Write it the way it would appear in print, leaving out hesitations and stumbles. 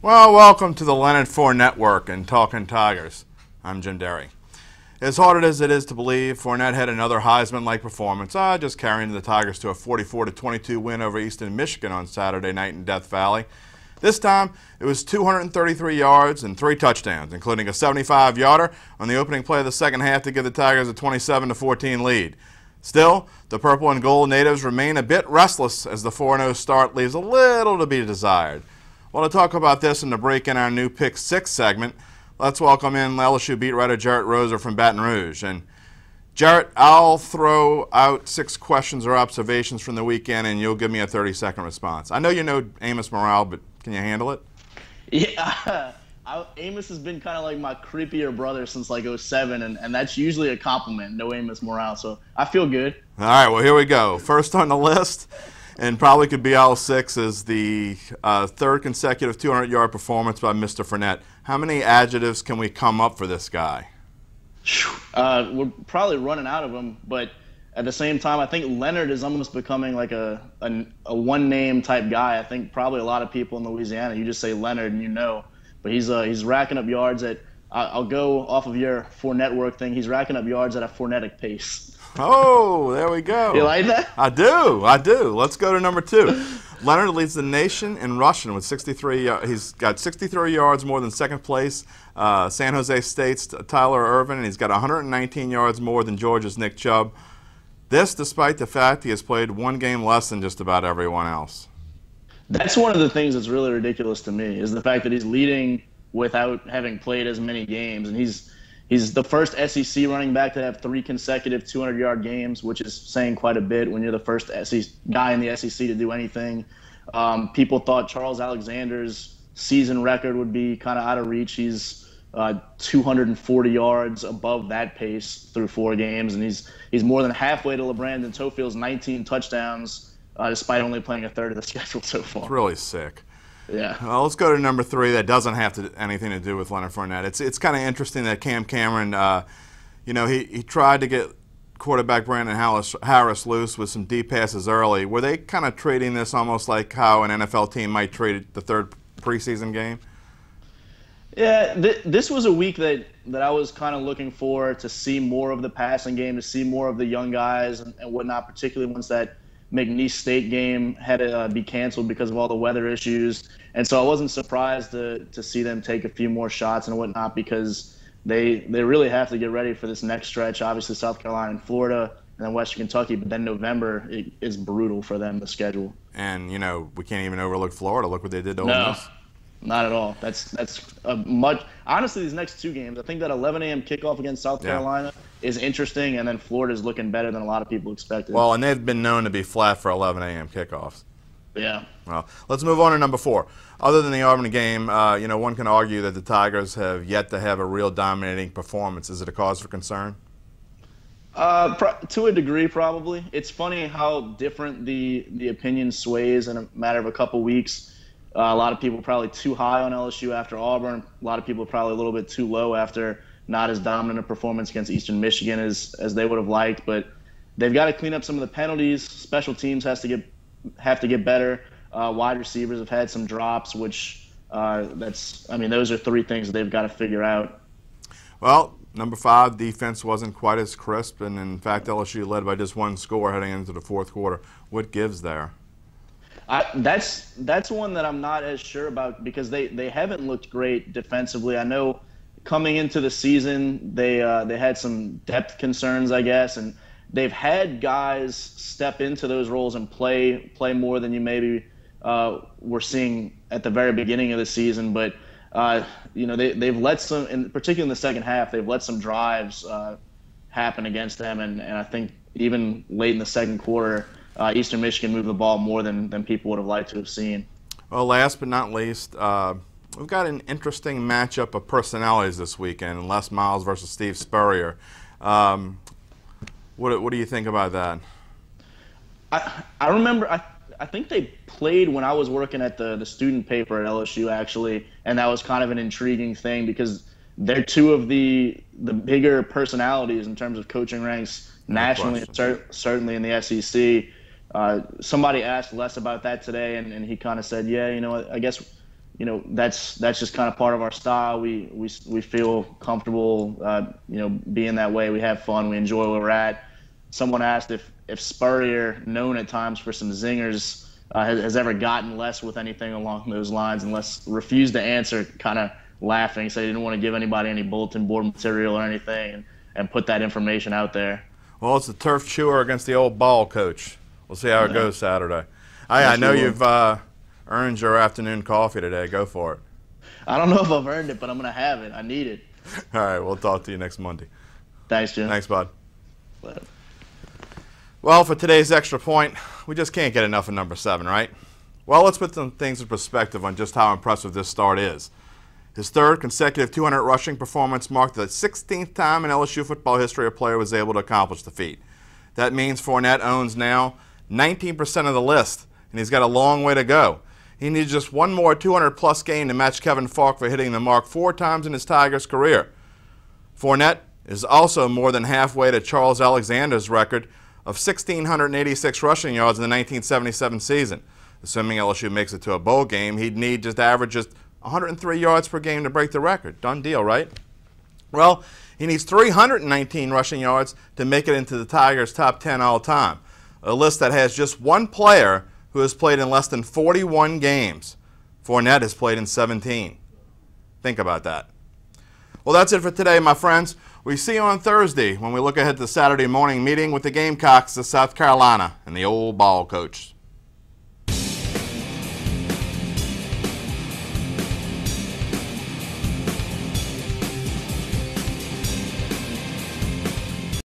Well, welcome to the Leonard Fournette Network and Talkin Tigers. I'm Jim Derry. As hard as it is to believe, Fournette had another Heisman-like performance, just carrying the Tigers to a 44-22 win over Eastern Michigan on Saturday night in Death Valley. This time, it was 233 yards and 3 touchdowns, including a 75-yarder on the opening play of the second half to give the Tigers a 27-14 lead. Still, the purple and gold natives remain a bit restless as the 4-0 start leaves a little to be desired. Well, to talk about this and to break in our new Pick 6 segment, let's welcome in LSU beat writer Jerit Roser from Baton Rouge. And Jerit, I'll throw out 6 questions or observations from the weekend, and you'll give me a 30-second response. I know you know Amos Morale, but can you handle it? Yeah, Amos has been kind of like my creepier brother since like '07, and that's usually a compliment, no Amos Morale, so I feel good. All right, well, here we go. First on the list, and probably could be all 6, is the third consecutive 200-yard performance by Mr. Fournette. How many adjectives can we come up for this guy? We're probably running out of them, but at the same time, I think Leonard is almost becoming like a one-name type guy. I think probably a lot of people in Louisiana, you just say Leonard and you know. But he's racking up yards at, I'll go off of your Fournette work thing, he's racking up yards at a Fournetic pace. Oh, there we go. You like that? I do. Let's go to number 2. Leonard leads the nation in rushing with 63. He's got 63 yards more than second place San Jose State's Tyler Irvin, and he's got 119 yards more than Georgia's Nick Chubb. This despite the fact he has played one game less than just about everyone else. That's one of the things that's really ridiculous to me, is the fact that he's leading without having played as many games. And he's the first SEC running back to have 3 consecutive 200-yard games, which is saying quite a bit when you're the first guy in the SEC to do anything. People thought Charles Alexander's season record would be kind of out of reach. He's 240 yards above that pace through 4 games, and he's more than halfway to LeBrandon Tofield's 19 touchdowns, despite only playing a third of the schedule so far. It's really sick. Yeah. Well, let's go to number 3. That doesn't have anything to do with Leonard Fournette. It's kind of interesting that Cam Cameron, he tried to get quarterback Brandon Harris loose with some deep passes early. Were they kind of treating this almost like how an NFL team might treat the third preseason game? Yeah, this was a week that I was kind of looking for to see more of the passing game, to see more of the young guys and whatnot, particularly once that McNeese State game had to be canceled because of all the weather issues. And so I wasn't surprised to see them take a few more shots and whatnot, because they really have to get ready for this next stretch. Obviously South Carolina and Florida and then Western Kentucky, but then November is brutal for them, the schedule. And, we can't even overlook Florida. Look what they did to Ole Miss. Not at all. That's honestly, these next 2 games, I think that 11 a.m. kickoff against South Carolina is interesting, and then Florida's looking better than a lot of people expected. Well, and they've been known to be flat for 11 a.m. kickoffs. Yeah. Well, let's move on to number 4. Other than the Auburn game, one can argue that the Tigers have yet to have a real dominating performance. Is it a cause for concern? To a degree, probably. It's funny how different the opinion sways in a matter of a couple weeks. A lot of people are probably too high on LSU after Auburn. A lot of people are probably a little bit too low after not as dominant a performance against Eastern Michigan as they would have liked. But they've got to clean up some of the penalties. Special teams have to get better. Wide receivers have had some drops, which those are 3 things that they've got to figure out. Well, number 5, defense wasn't quite as crisp, and in fact LSU led by just 1 score heading into the 4th quarter. What gives there? That's one that I'm not as sure about, because they haven't looked great defensively. I know coming into the season they had some depth concerns, I guess, and they've had guys step into those roles and play more than you maybe were seeing at the very beginning of the season. But they've let some, and particularly in the second half, they've let some drives happen against them, and I think even late in the second quarter, Eastern Michigan moved the ball more than people would have liked to have seen. Well, last but not least, we've got an interesting matchup of personalities this weekend. Les Miles versus Steve Spurrier. What do you think about that? I remember, I think they played when I was working at the student paper at LSU, actually, and that was kind of an intriguing thing, because they're 2 of the bigger personalities in terms of coaching ranks nationally, certainly in the SEC. Somebody asked Les about that today, and he kind of said, I guess that's just kind of part of our style. We feel comfortable, being that way. We have fun. We enjoy where we're at. Someone asked if Spurrier, known at times for some zingers, has ever gotten less with anything along those lines, and Les refused to answer, kind of laughing, so he didn't want to give anybody any bulletin board material or anything, and put that information out there. Well, it's the turf chewer against the old ball coach. We'll see how it goes Saturday. I know you've earned your afternoon coffee today. Go for it. I don't know if I've earned it, but I'm going to have it. I need it. All right, we'll talk to you next Monday. Thanks, Jim. Thanks, bud. Later. Well, for today's extra point, we just can't get enough of number 7, right? Well, let's put some things in perspective on just how impressive this start is. His third consecutive 200 rushing performance marked the 16th time in LSU football history a player was able to accomplish the feat. That means Fournette owns now 19% of the list, and he's got a long way to go. He needs just one more 200-plus game to match Kevin Falk for hitting the mark 4 times in his Tigers career. Fournette is also more than halfway to Charles Alexander's record of 1,686 rushing yards in the 1977 season. Assuming LSU makes it to a bowl game, he'd need just average 103 yards per game to break the record. Done deal, right? Well, he needs 319 rushing yards to make it into the Tigers' top 10 all time, a list that has just one player who has played in less than 41 games. Fournette has played in 17. Think about that. Well, that's it for today, my friends. We see you on Thursday when we look ahead to the Saturday morning meeting with the Gamecocks of South Carolina and the old ball coach.